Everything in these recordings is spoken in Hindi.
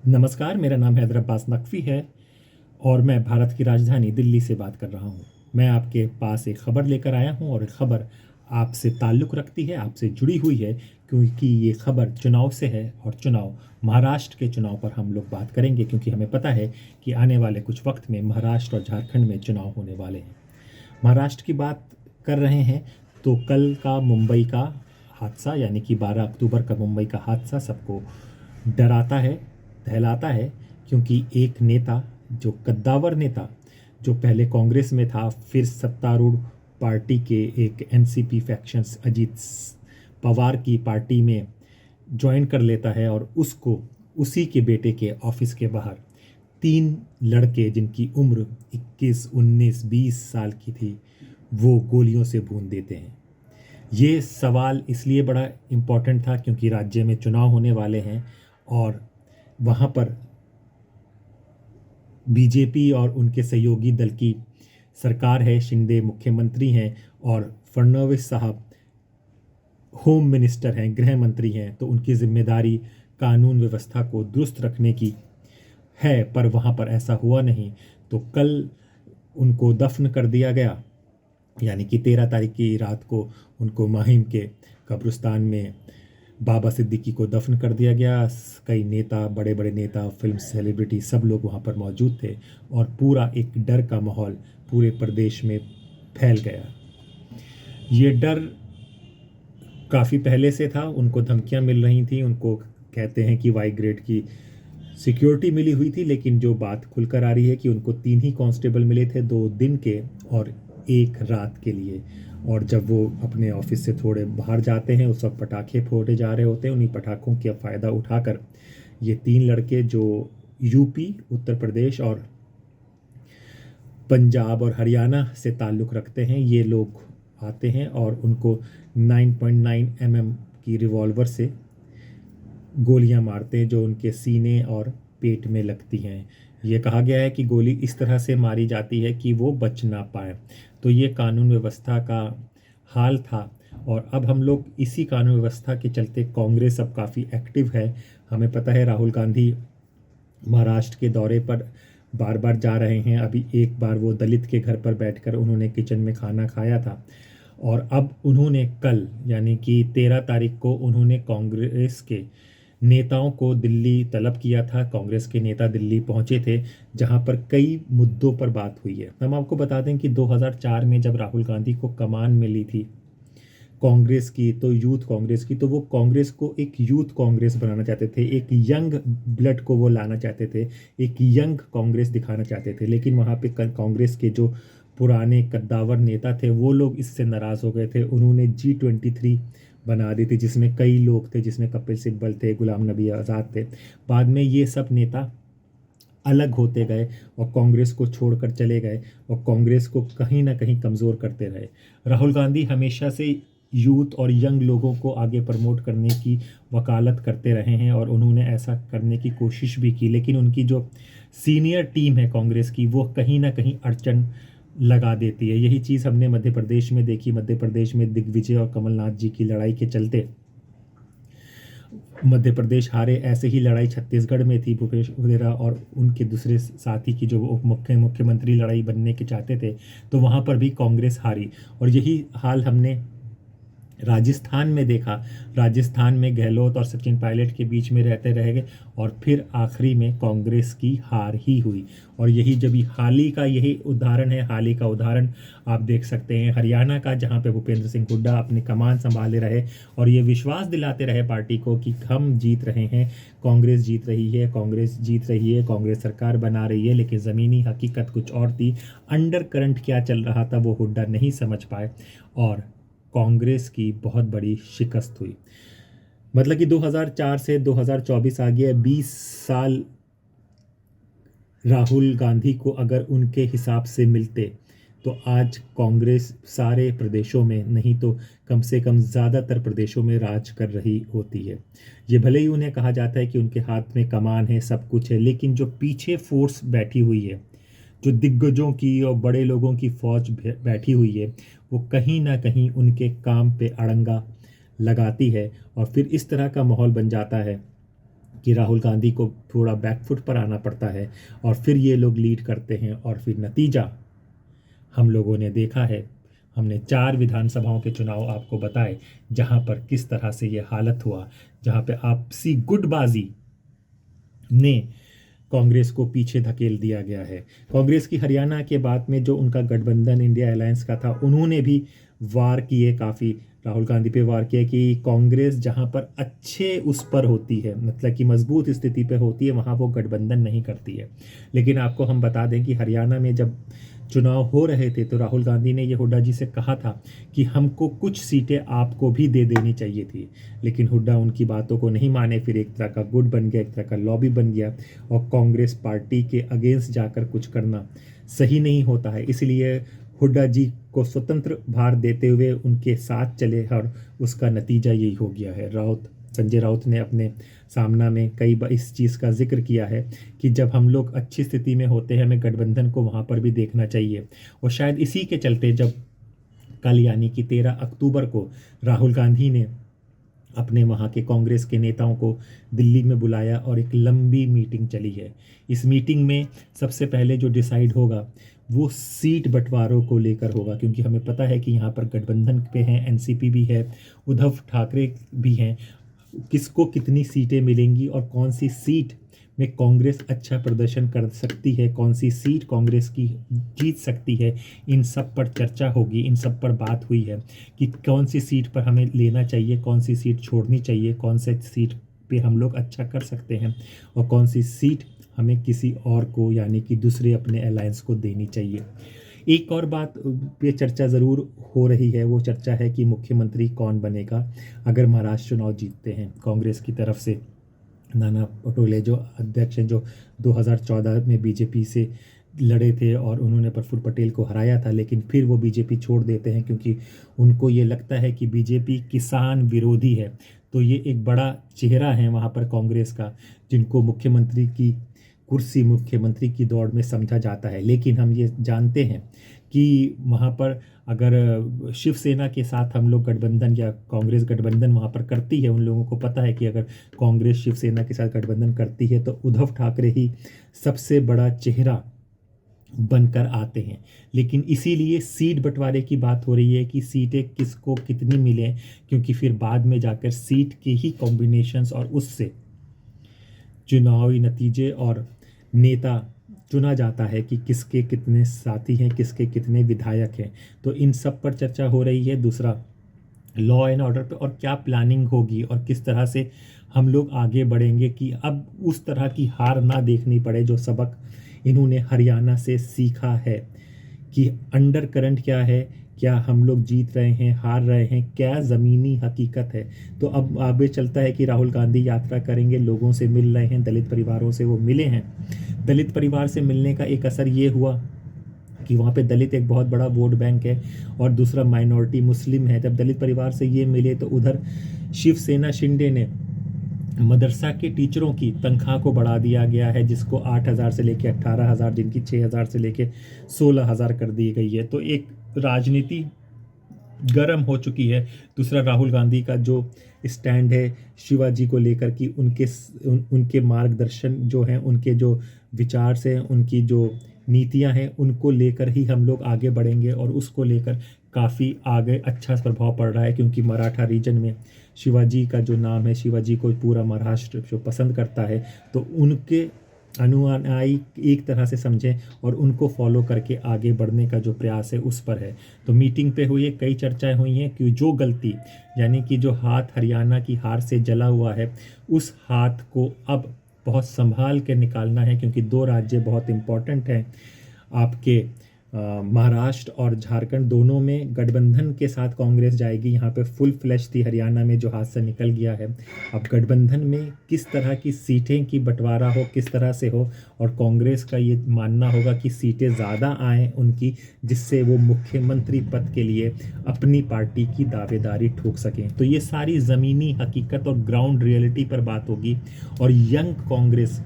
नमस्कार, मेरा नाम हैदर अब्बास नकवी है और मैं भारत की राजधानी दिल्ली से बात कर रहा हूँ। मैं आपके पास एक ख़बर लेकर आया हूँ और ये ख़बर आपसे ताल्लुक़ रखती है, आपसे जुड़ी हुई है, क्योंकि ये ख़बर चुनाव से है और चुनाव महाराष्ट्र के चुनाव पर हम लोग बात करेंगे, क्योंकि हमें पता है कि आने वाले कुछ वक्त में महाराष्ट्र और झारखंड में चुनाव होने वाले हैं। महाराष्ट्र की बात कर रहे हैं तो कल का मुंबई का हादसा, यानी कि 12 अक्टूबर का मुंबई का हादसा सबको डराता है, दहलाता है, क्योंकि एक नेता, जो कद्दावर नेता, जो पहले कांग्रेस में था, फिर सत्तारूढ़ पार्टी के एक एनसीपी फैक्शंस अजीत पवार की पार्टी में ज्वाइन कर लेता है और उसको उसी के बेटे के ऑफिस के बाहर 3 लड़के, जिनकी उम्र 21, 19, 20 साल की थी, वो गोलियों से भून देते हैं। ये सवाल इसलिए बड़ा इम्पोर्टेंट था क्योंकि राज्य में चुनाव होने वाले हैं और वहाँ पर बीजेपी और उनके सहयोगी दल की सरकार है, शिंदे मुख्यमंत्री हैं और फडणवीस साहब होम मिनिस्टर हैं, गृह मंत्री हैं, तो उनकी जिम्मेदारी कानून व्यवस्था को दुरुस्त रखने की है, पर वहाँ पर ऐसा हुआ नहीं। तो कल उनको दफन कर दिया गया, यानी कि 13 तारीख की रात को उनको माहिम के कब्रिस्तान में बाबा सिद्दीकी को दफन कर दिया गया। कई नेता, बड़े बड़े नेता, फिल्म सेलिब्रिटी, सब लोग वहाँ पर मौजूद थे और पूरा एक डर का माहौल पूरे प्रदेश में फैल गया। ये डर काफ़ी पहले से था, उनको धमकियाँ मिल रही थी, उनको कहते हैं कि वाई ग्रेड की सिक्योरिटी मिली हुई थी, लेकिन जो बात खुलकर आ रही है कि उनको 3 ही कांस्टेबल मिले थे, 2 दिन के और 1 रात के लिए। और जब वो अपने ऑफिस से थोड़े बाहर जाते हैं, उस वक्त पटाखे फोड़े जा रहे होते हैं। उन्हीं पटाखों का फ़ायदा उठाकर ये 3 लड़के, जो यूपी, उत्तर प्रदेश और पंजाब और हरियाणा से ताल्लुक़ रखते हैं, ये लोग आते हैं और उनको 9.9 mm की रिवॉल्वर से गोलियां मारते हैं, जो उनके सीने और पेट में लगती हैं। ये कहा गया है कि गोली इस तरह से मारी जाती है कि वो बच ना पाए। तो ये कानून व्यवस्था का हाल था और अब हम लोग इसी कानून व्यवस्था के चलते कांग्रेस अब काफ़ी एक्टिव है। हमें पता है राहुल गांधी महाराष्ट्र के दौरे पर बार बार जा रहे हैं। अभी एक बार वो दलित के घर पर बैठकर उन्होंने किचन में खाना खाया था और अब उन्होंने कल, यानी कि 13 तारीख को, उन्होंने कांग्रेस के नेताओं को दिल्ली तलब किया था। कांग्रेस के नेता दिल्ली पहुंचे थे, जहां पर कई मुद्दों पर बात हुई है। हम आपको बता दें कि 2004 में जब राहुल गांधी को कमान मिली थी कांग्रेस की, तो यूथ कांग्रेस की, तो वो कांग्रेस को एक यूथ कांग्रेस बनाना चाहते थे, एक यंग ब्लड को वो लाना चाहते थे, एक यंग कांग्रेस दिखाना चाहते थे। लेकिन वहाँ पे कांग्रेस के जो पुराने कद्दावर नेता थे, वो लोग इससे नाराज़ हो गए थे। उन्होंने G23 बना दी थी, जिसमें कई लोग थे, जिसमें कपिल सिब्बल थे, गुलाम नबी आज़ाद थे। बाद में ये सब नेता अलग होते गए और कांग्रेस को छोड़कर चले गए और कांग्रेस को कहीं ना कहीं कमज़ोर करते रहे। राहुल गांधी हमेशा से यूथ और यंग लोगों को आगे प्रमोट करने की वकालत करते रहे हैं और उन्होंने ऐसा करने की कोशिश भी की, लेकिन उनकी जो सीनियर टीम है कांग्रेस की, वो कहीं ना कहीं अड़चन लगा देती है। यही चीज़ हमने मध्य प्रदेश में देखी। मध्य प्रदेश में दिग्विजय और कमलनाथ जी की लड़ाई के चलते मध्य प्रदेश हारे। ऐसे ही लड़ाई छत्तीसगढ़ में थी, भूपेश बघेल और उनके दूसरे साथी की, जो उप मुख्यमंत्री लड़ाई बनने के चाहते थे, तो वहाँ पर भी कांग्रेस हारी। और यही हाल हमने राजस्थान में देखा। राजस्थान में गहलोत और सचिन पायलट के बीच में रहते रह गए और फिर आखिरी में कांग्रेस की हार ही हुई। और यही जब हाल ही का यही उदाहरण है, हाल ही का उदाहरण आप देख सकते हैं हरियाणा का, जहां पे भूपेंद्र सिंह हुड्डा अपनी कमान संभाले रहे और ये विश्वास दिलाते रहे पार्टी को कि हम जीत रहे हैं, कांग्रेस जीत रही है, कांग्रेस जीत रही है, कांग्रेस सरकार बना रही है। लेकिन ज़मीनी हकीकत कुछ और थी। अंडर करंट क्या चल रहा था वो हुड्डा नहीं समझ पाए और कांग्रेस की बहुत बड़ी शिकस्त हुई। मतलब कि 2004 से 2024 आ गया, 20 साल राहुल गांधी को अगर उनके हिसाब से मिलते तो आज कांग्रेस सारे प्रदेशों में, नहीं तो कम से कम ज़्यादातर प्रदेशों में राज कर रही होती है। ये भले ही उन्हें कहा जाता है कि उनके हाथ में कमान है, सब कुछ है, लेकिन जो पीछे फोर्स बैठी हुई है, जो दिग्गजों की और बड़े लोगों की फौज बैठी हुई है, वो कहीं ना कहीं उनके काम पे अड़ंगा लगाती है और फिर इस तरह का माहौल बन जाता है कि राहुल गांधी को थोड़ा बैकफुट पर आना पड़ता है और फिर ये लोग लीड करते हैं और फिर नतीजा हम लोगों ने देखा है। हमने 4 विधानसभाओं के चुनाव आपको बताए जहां पर किस तरह से ये हालत हुआ, जहां पे आपसी गुटबाजी ने कांग्रेस को पीछे धकेल दिया गया है। कांग्रेस की हरियाणा के बाद में जो उनका गठबंधन इंडिया अलायंस का था, उन्होंने भी वार किए, काफ़ी राहुल गांधी पे वार किया कि कांग्रेस जहां पर अच्छे उस पर होती है, मतलब कि मजबूत स्थिति पे होती है, वहां वो गठबंधन नहीं करती है। लेकिन आपको हम बता दें कि हरियाणा में जब चुनाव हो रहे थे तो राहुल गांधी ने ये हुड्डा जी से कहा था कि हमको कुछ सीटें आपको भी दे देनी चाहिए थी, लेकिन हुड्डा उनकी बातों को नहीं माने। फिर एक तरह का गुट बन गया, एक तरह का लॉबी बन गया, और कांग्रेस पार्टी के अगेंस्ट जाकर कुछ करना सही नहीं होता है। इसलिए हुड्डा जी को स्वतंत्र भार देते हुए उनके साथ चले और उसका नतीजा यही हो गया है। संजय राउत ने अपने सामना में कई बार इस चीज़ का जिक्र किया है कि जब हम लोग अच्छी स्थिति में होते हैं, हमें गठबंधन को वहाँ पर भी देखना चाहिए। और शायद इसी के चलते जब कल यानी कि 13 अक्टूबर को राहुल गांधी ने अपने वहाँ के कांग्रेस के नेताओं को दिल्ली में बुलाया और एक लंबी मीटिंग चली है। इस मीटिंग में सबसे पहले जो डिसाइड होगा वो सीट बंटवारों को लेकर होगा, क्योंकि हमें पता है कि यहाँ पर गठबंधन पे हैं, एनसीपी भी है, उद्धव ठाकरे भी हैं। किसको कितनी सीटें मिलेंगी और कौन सी सीट में कांग्रेस अच्छा प्रदर्शन कर सकती है, कौन सी सीट कांग्रेस की जीत सकती है, इन सब पर चर्चा होगी। इन सब पर बात हुई है कि कौन सी सीट पर हमें लेना चाहिए, कौन सी सीट छोड़नी चाहिए, कौन सी सीट पे हम लोग अच्छा कर सकते हैं और कौन सी सीट हमें किसी और को यानी कि दूसरे अपने अलायंस को देनी चाहिए। एक और बात पे चर्चा ज़रूर हो रही है, वो चर्चा है कि मुख्यमंत्री कौन बनेगा अगर महाराष्ट्र चुनाव जीतते हैं। कांग्रेस की तरफ से नाना पटोले जो अध्यक्ष हैं, जो 2014 में बीजेपी से लड़े थे और उन्होंने प्रफुल्ल पटेल को हराया था, लेकिन फिर वो बीजेपी छोड़ देते हैं क्योंकि उनको ये लगता है कि बीजेपी किसान विरोधी है। तो ये एक बड़ा चेहरा है वहाँ पर कांग्रेस का, जिनको मुख्यमंत्री की दौड़ में समझा जाता है। लेकिन हम ये जानते हैं कि वहाँ पर अगर शिवसेना के साथ हम लोग गठबंधन या कांग्रेस गठबंधन वहाँ पर करती है, उन लोगों को पता है कि अगर कांग्रेस शिवसेना के साथ गठबंधन करती है तो उद्धव ठाकरे ही सबसे बड़ा चेहरा बनकर आते हैं। लेकिन इसीलिए सीट बंटवारे की बात हो रही है कि सीटें किसको कितनी मिलें, क्योंकि फिर बाद में जाकर सीट के ही कॉम्बिनेशंस और उससे चुनावी नतीजे और नेता चुना जाता है कि किसके कितने साथी हैं, किसके कितने विधायक हैं। तो इन सब पर चर्चा हो रही है। दूसरा, लॉ एंड ऑर्डर पे और क्या प्लानिंग होगी और किस तरह से हम लोग आगे बढ़ेंगे कि अब उस तरह की हार ना देखनी पड़े जो सबक इन्होंने हरियाणा से सीखा है कि अंडर करंट क्या है, क्या हम लोग जीत रहे हैं, हार रहे हैं, क्या ज़मीनी हकीकत है। तो अब आगे चलता है कि राहुल गांधी यात्रा करेंगे, लोगों से मिल रहे हैं, दलित परिवारों से वो मिले हैं। दलित परिवार से मिलने का एक असर ये हुआ कि वहाँ पे दलित एक बहुत बड़ा वोट बैंक है और दूसरा माइनॉरिटी मुस्लिम है। जब दलित परिवार से ये मिले तो उधर शिवसेना शिंदे ने मदरसा के टीचरों की तनख्वाह को बढ़ा दिया गया है, जिसको 8,000 से लेके 18,000, जिनकी 6,000 से लेके 16,000 कर दी गई है। तो एक राजनीति गर्म हो चुकी है। दूसरा, राहुल गांधी का जो स्टैंड है शिवाजी को लेकर कि उनके मार्गदर्शन जो हैं, उनके जो विचार से, उनकी जो नीतियां हैं, उनको लेकर ही हम लोग आगे बढ़ेंगे और उसको लेकर काफ़ी आगे अच्छा प्रभाव पड़ रहा है। क्योंकि मराठा रीजन में शिवाजी का जो नाम है, शिवाजी को पूरा महाराष्ट्र जो पसंद करता है, तो उनके अनुयायी एक तरह से समझें और उनको फॉलो करके आगे बढ़ने का जो प्रयास है उस पर है। तो मीटिंग पे हुई है, कई चर्चाएं हुई हैं कि जो गलती यानी कि जो हाथ हरियाणा की हार से जला हुआ है, उस हाथ को अब बहुत संभाल के निकालना है, क्योंकि 2 राज्य बहुत इम्पॉर्टेंट हैं आपके। महाराष्ट्र और झारखंड दोनों में गठबंधन के साथ कांग्रेस जाएगी। यहाँ पे फुल फ्लैश थी हरियाणा में, जो हाथ से निकल गया है। अब गठबंधन में किस तरह की सीटें की बंटवारा हो, किस तरह से हो, और कांग्रेस का ये मानना होगा कि सीटें ज़्यादा आएँ उनकी, जिससे वो मुख्यमंत्री पद के लिए अपनी पार्टी की दावेदारी ठोक सकें। तो ये सारी ज़मीनी हकीकत और ग्राउंड रियलिटी पर बात होगी और यंग कांग्रेस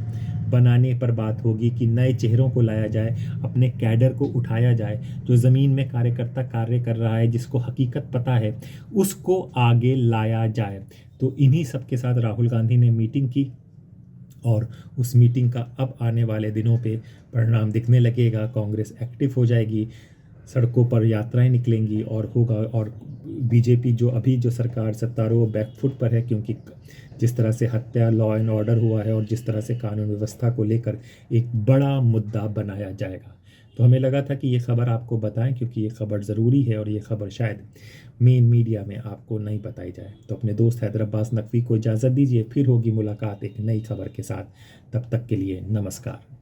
बनाने पर बात होगी कि नए चेहरों को लाया जाए, अपने कैडर को उठाया जाए, जो ज़मीन में कार्यकर्ता कार्य कर रहा है, जिसको हकीकत पता है, उसको आगे लाया जाए। तो इन्हीं सब के साथ राहुल गांधी ने मीटिंग की और उस मीटिंग का अब आने वाले दिनों पे परिणाम दिखने लगेगा। कांग्रेस एक्टिव हो जाएगी, सड़कों पर यात्राएं निकलेंगी और होगा। और बीजेपी जो सरकार सत्तारूढ़ वो बैकफुट पर है, क्योंकि जिस तरह से हत्या, लॉ एंड ऑर्डर हुआ है और जिस तरह से कानून व्यवस्था को लेकर एक बड़ा मुद्दा बनाया जाएगा। तो हमें लगा था कि ये खबर आपको बताएं, क्योंकि ये खबर ज़रूरी है और ये खबर शायद मेन मीडिया में आपको नहीं बताई जाए। तो अपने दोस्त हैदर अब्बास नकवी को इजाज़त दीजिए, फिर होगी मुलाकात एक नई खबर के साथ। तब तक के लिए नमस्कार।